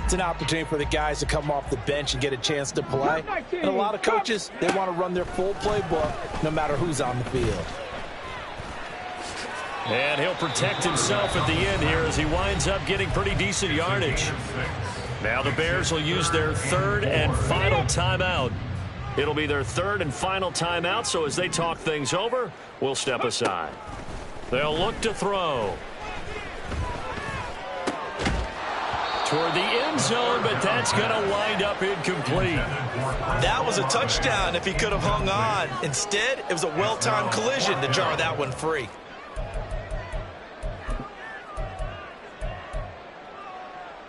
it's an opportunity for the guys to come off the bench and get a chance to play. And a lot of coaches, they want to run their full playbook no matter who's on the field. And he'll protect himself at the end here as he winds up getting pretty decent yardage. Now the Bears will use their third and final timeout. It'll be their third and final timeout, so as they talk things over, we'll step aside. They'll look to throw. Toward the end zone, but that's going to wind up incomplete. That was a touchdown if he could have hung on. Instead, it was a well-timed collision to jar that one free.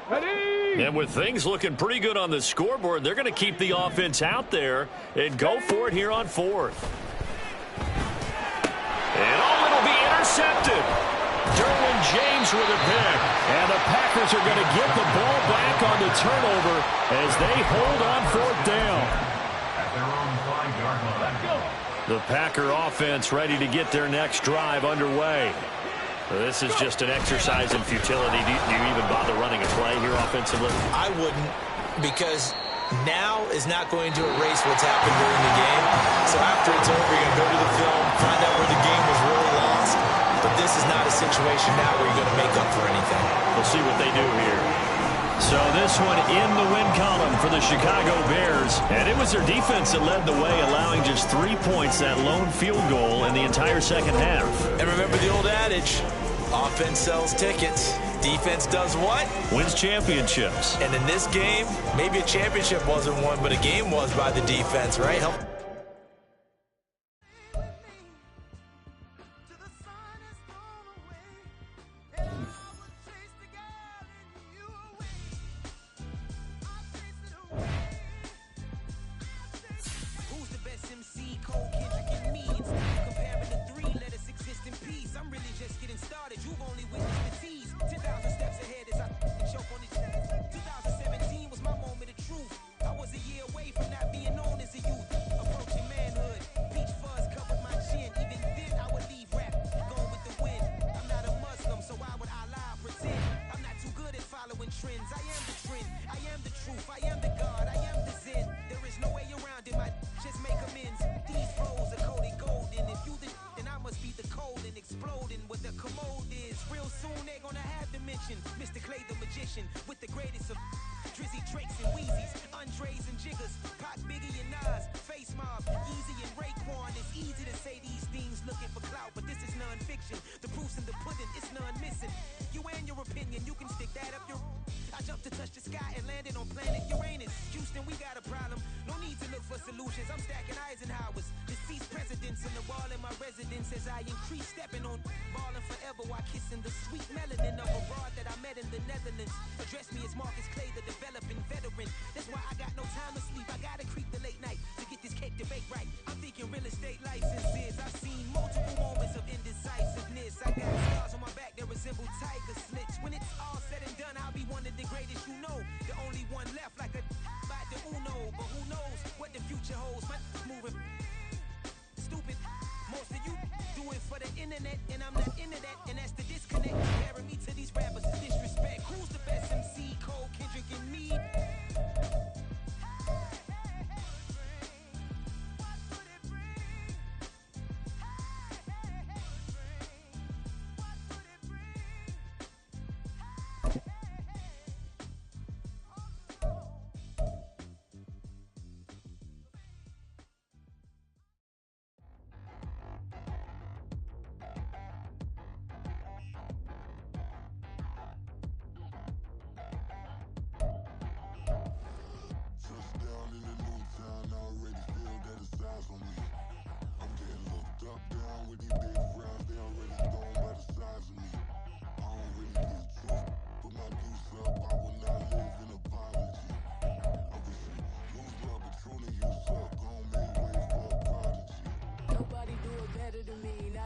Ready? And with things looking pretty good on the scoreboard, they're going to keep the offense out there and go for it here on fourth. And it'll be intercepted. Derwin James with a pick. And the Packers are going to get the ball back on the turnover as they hold on fourth down. At their own 5-yard line. Let's go. The Packer offense ready to get their next drive underway. This is just an exercise in futility. Do you even bother running a play here offensively? I wouldn't, because now is not going to erase what's happened during the game. So after it's over, you're going to go to the film, find out where the game was really lost. But this is not a situation now where you're going to make up for anything. We'll see what they do here. So this one in the win column for the Chicago Bears. And it was their defense that led the way, allowing just 3 points, that lone field goal in the entire second half. And remember the old adage, offense sells tickets. Defense does what? Wins championships. And in this game, maybe a championship wasn't won, but a game was by the defense, right?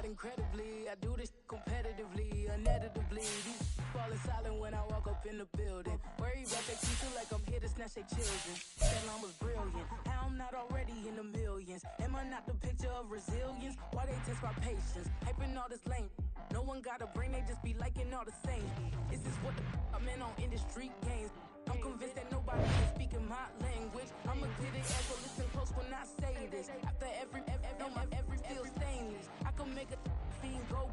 Incredibly, I do this competitively, uneditably. These falling silent when I walk up in the building. Worry about their future like I'm here to snatch their children. That line was brilliant. How I'm not already in the millions. Am I not the picture of resilience? Why they test my patience? Hyping all this lame. No one got a brain, they just be liking all the same. This is what the I'm in on industry games. I'm convinced that nobody is speaking my language. I'm a critic, so listen close when I say this. After every feel stainless. I can make a fiend go.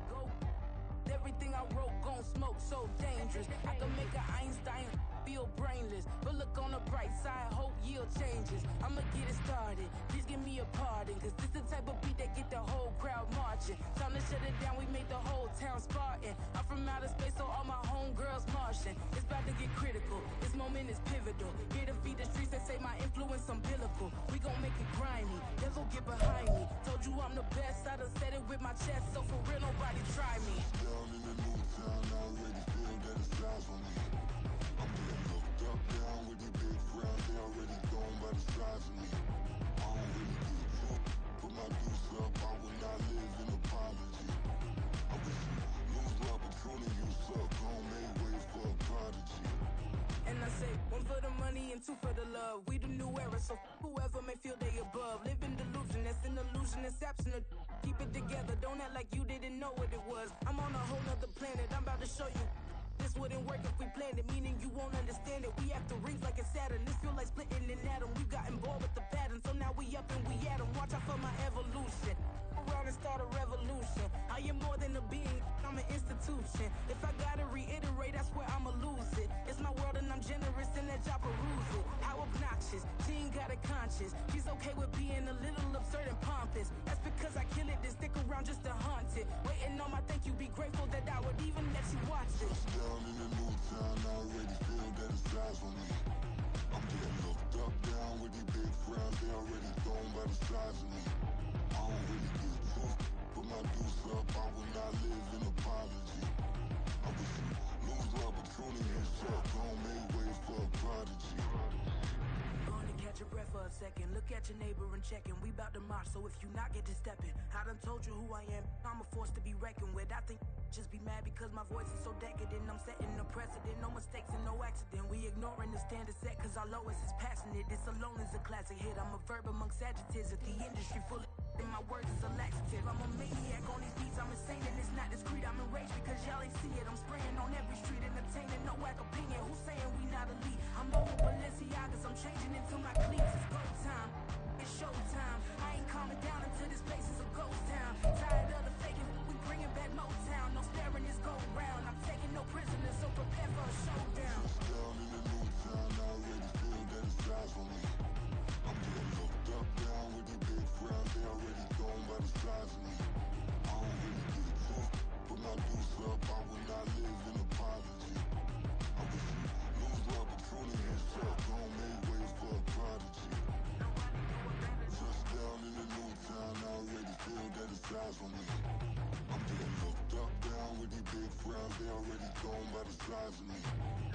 inside, hope yield changes. I'ma get it started, please give me a pardon, cause this the type of beat that get the whole crowd marching. Time to shut it down, we make the whole town Spartan. I'm from outer space, so all my homegirls Martian. It's about to get critical, this moment is pivotal. Here to feed the streets that say my influence umbilical. We gon' make it grimy, devil get behind me. Told you I'm the best, I done said it with my chest, so for real nobody try me. Down in the new town, I already feel that it's eyes on me. I'm getting looked up, down with these big crowds, they already gone by the size of me. I don't really get drunk, put my deuce up, I will not live in apology. I wish you lose the opportunity, you suck, home made way for a prodigy. And I say, one for the money and two for the love. We the new era, so whoever may feel they above. Live in delusion, that's an illusion, it's absent. Keep it together, don't act like you didn't know what it was. I'm on a whole nother planet, I'm about to show you. This wouldn't work if we planned it, meaning you won't understand it. We after rings like a Saturn, this feel like splitting an atom. We got involved with the pattern, so now we up and we at 'em. Watch out for my evolution. Around and start a revolution. I am more than a being, I'm an institution. If I gotta reiterate, that's where I'ma lose it. It's my world and I'm generous and that job peruse it. How obnoxious, she ain't got a conscience. She's okay with being a little absurd and pompous. That's because I kill it, then stick around just to haunt it. Waiting on my thank you, be grateful that I would even let you watch it. Down in the new town, I already feel that it's eyes on me. I'm getting looked up, down with these big crowds, they already gone by the size of me. I don't really get drunk, put my deuce up, I will not live in apology. I wish you lose the opportunity, you suck, home made way for a prodigy. Gonna catch your breath for a second. Look at your neighbor and check him. We bout to march, so if you not get to stepping, I done told you who I am. I'm a force to be reckoned with. I think just be mad because my voice is so decadent. I'm setting a precedent, no mistakes and no accident. We ignoring the standard set cause our lowest is passionate. This alone is a classic hit. I'm a verb amongst adjectives. If the industry full of and my words is a laxative. I'm a maniac on these beats, I'm insane and it's not discreet. I'm enraged because y'all ain't see it. I'm spraying on every street, entertaining, no whack opinion. Who's saying we not elite? I'm over Balenciagas, I'm changing into my cleats. It's go time, it's show time. I ain't calming down until this place is a ghost town. Tired of the faking, we bringing back Motown. No staring this go round. I'm taking no prisoners, so prepare for a showdown. Down in the new town, I already feel that it's eyes on me. I'm getting looked up, down with these big crowds, they already gone by the size of me. I don't really get drunk, put my deuce up, I will not live in apology. I wish you lose the opportunity, you suck, home made way for a prodigy. Touchdown in the new town, I already feel that it's eyes on me. I'm getting looked up, down with these big crowds, they already gone by the size of me.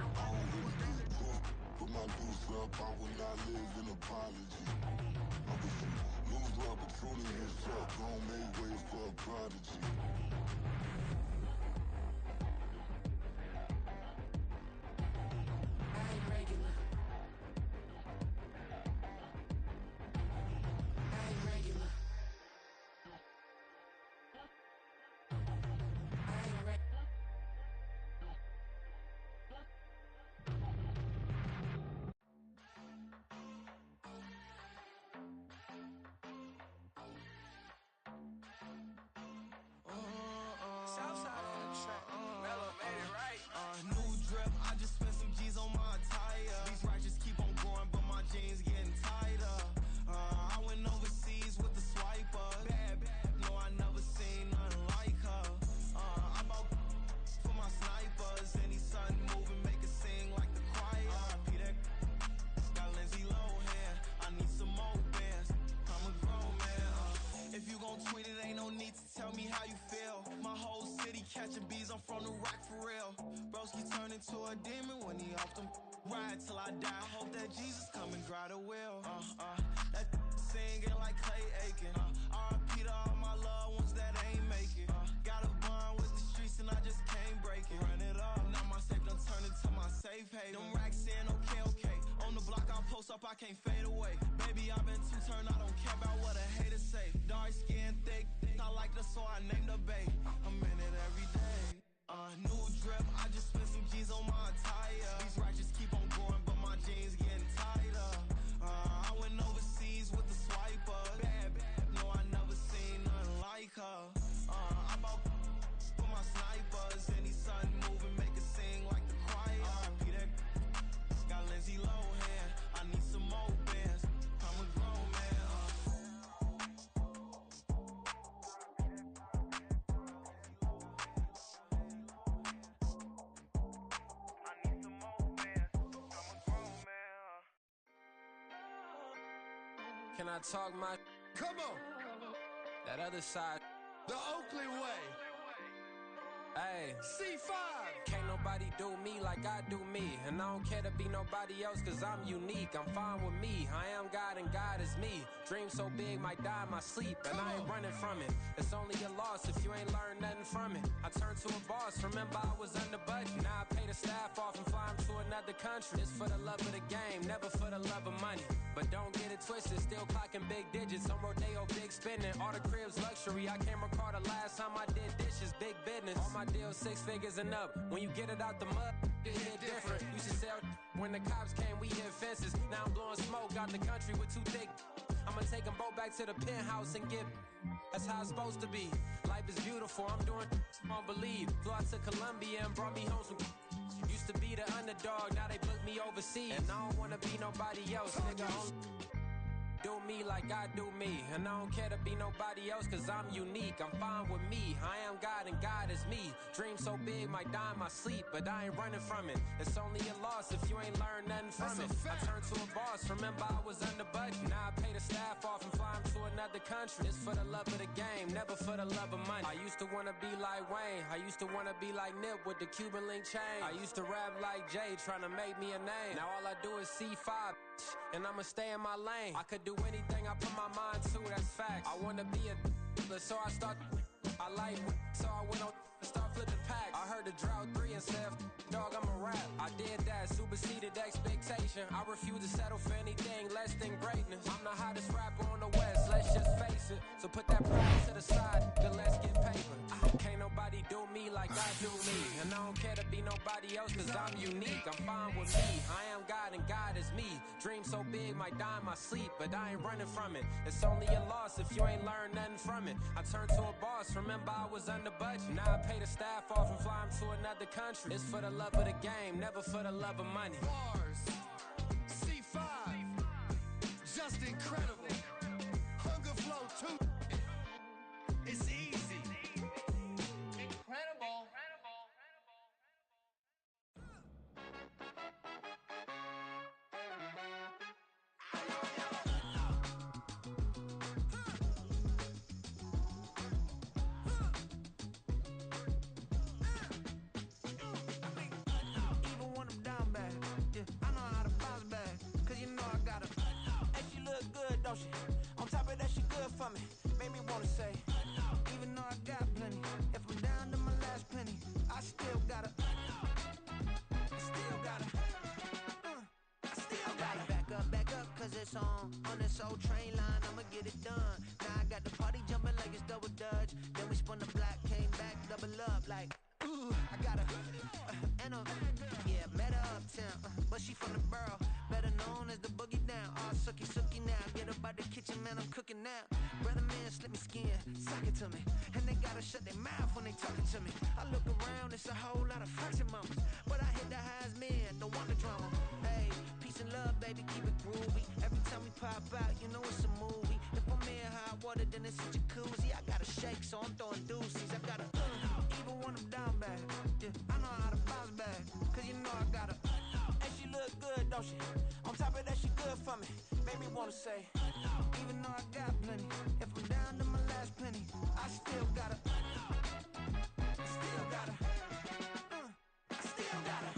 I don't really get drunk, put my deuce up, I will not live in apology. I wish you lose the opportunity, you suck, home made way for a prodigy. I ain't regular. I ain't regular. I ain't regular. Southside on the track. Mellow made it right. New drip, I just spent some G's on my attire. These righteous keep on going, but my jeans getting tighter. I went overseas with the swiper. Bad, no, I never seen nothing like her. I bought for my snipers. Any sudden moving, make it sing like the choir. Peter got Lindsay Lohan. I need some more bands. I'm a grown man. If you gon' tweet it, ain't no need to tell me how you feel. My whole city catching bees, I'm from the rock for real. Broski turn into a demon when he off them. Ride till I die, I hope that Jesus come and grab the wheel. That singing like Clay Aiken. R.I.P. to all my loved ones that ain't make it. Got a bond with the streets and I just can't break it. Run it up, now my safe done turn into my safe haven. Them racks in, okay. On the block, I'll post up, I can't fade away. Baby, I've been too turned, I don't care about what a hater say. Dark skin, thick, I like the so I named the bae. I'm in it every day. New drip, I just spent some G's on my attire. These righteous keep on going, but my jeans getting tighter. I went overseas with the swiper. Bad, no, I never seen nothing like her. I bought for my snipers. Any sudden moving, make it sing like the choir. Peter got Lindsay Lohan. I need Can I talk my? Come on. That other side. The Oakland way. Hey. C5. Can't nobody do me like I do me. And I don't care to be nobody else cause I'm unique. I'm fine with me. I am God and God is me. Dream so big might die in my sleep. And I ain't running from it. It's only a loss if you ain't learned nothing from it. I turned to a boss. Remember I was under budget. Now I pay the staff off and fly them to another country. It's for the love of the game, never for the love of money. But don't get it twisted, still clocking big digits. On Rodeo, big spending. All the cribs luxury. I can't recall the last time I did dishes, big business. All my deals 6 figures and up. When you get it out the mud, it hit different. Used to sell when the cops came, we hit fences. Now I'm blowing smoke out the country with 2 thick. I'ma take them both back to the penthouse and get. That's how it's supposed to be. Life is beautiful, I'm doing won't believe. Flew out to Colombia and brought me home some. Used to be the underdog, now they book me overseas. And I don't wanna be nobody else, nigga. Do me like I do me. And I don't care to be nobody else cause I'm unique. I'm fine with me. I am God and God is me. Dream so big might die in my sleep, but I ain't running from it. It's only a loss if you ain't learned nothing from it. I turned to a boss. Remember I was under budget. Now I pay the staff off and fly them to another country. It's for the love of the game, never for the love of money. I used to wanna be like Wayne. I used to wanna be like Nip with the Cuban link chain. I used to rap like Jay, trying to make me a name. Now all I do is C5, and I'ma stay in my lane. I could do anything I put my mind to, that's facts. I wanna be a so I start. I like so I went on start flipping packs. I heard the drought 3 and said, dog, I'm a rap. I did that, superseded expectation. I refuse to settle for anything less than greatness. I'm the hottest rapper on the West, let's just face it. So put that pride to the side, then let's get paper. Can't nobody do me like I do me. And I don't care to be nobody else cause I'm unique. I'm fine with me. I am God and God is me. Dream so big might die in my sleep, but I ain't running from it. It's only a loss if you ain't learned nothing from it. I turned to a boss, remember I was under budget. Now I pay the staff off and fly them to another country. It's for the love of the game, never for the love of money. Bars. C5. Just incredible. Hunger flow too. It's easy. Incredible. Even when I'm down bad, yeah, I know how to bounce back. Cause you know I got her. And she look good, don't she? On top of that, she good for me. Made me wanna say, even though I got plenty, if I'm down to my last penny, I still got her. Still got her. I still got her. Back up, cause it's on this old train line, I'ma get it done. Now I got the party jumping like it's double dutch. Then we spun the block, came back, double up like, ooh, I got her. And yeah, met her uptown, but she from the borough, better known as the boogie down. All sookie now, get up out the kitchen, man, I'm cooking now. Brother man, slip me skin, suck it to me. And they gotta shut their mouth when they talking to me. I look around, it's a whole lot of fraction mamas, but I hit the highs, man, don't want the drama. Hey, peace and love, baby, keep it groovy. Every time we pop out, you know it's a movie. If I'm in hot water, then it's a jacuzzi. I gotta shake, so I'm throwing deuces. I gotta, even when I'm down bad, yeah, I know how to bounce back. Cause you know I got her. And she look good, don't she? On top of that, she good for me. Made me wanna say, even though I got plenty, if I'm down to my last penny, I still got her. Still got her. I still got her.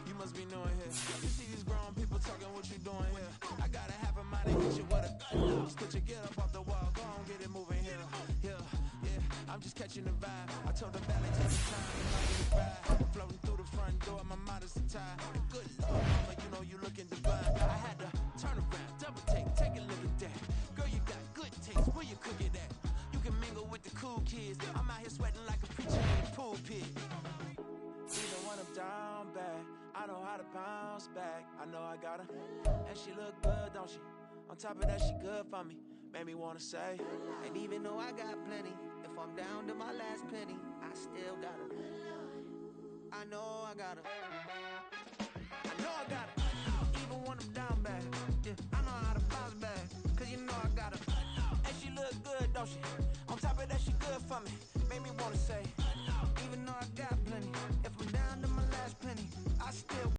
You must be knowing here. You see these grown people talking, what you doing here? I gotta have a mind to hit you with a put your get up off the wall, go on, get it moving here. Yeah, I'm just catching the vibe. I told the valley, take the time, ride. Floating through the front door, my mind is tied. Good Lord, mama, you know you looking divine. I had to turn around, double take a look at that. Girl, you got good taste, where you cook it at? You can mingle with the cool kids. I'm out here sweating like a preacher in the pulpit. Even when I'm down bad, I know how to bounce back. I know I got her, and she look good, don't she? On top of that, she good for me. Made me wanna say, and even though I got plenty, if I'm down to my last penny, I still got her. I know I got her. I know I got her. Even when I'm down bad, yeah, I know how to bounce back. Cause you know I got her. And she look good, don't she? On top of that, she good for me. Made me wanna say, even though I got plenty. If I'm down to my last penny, I still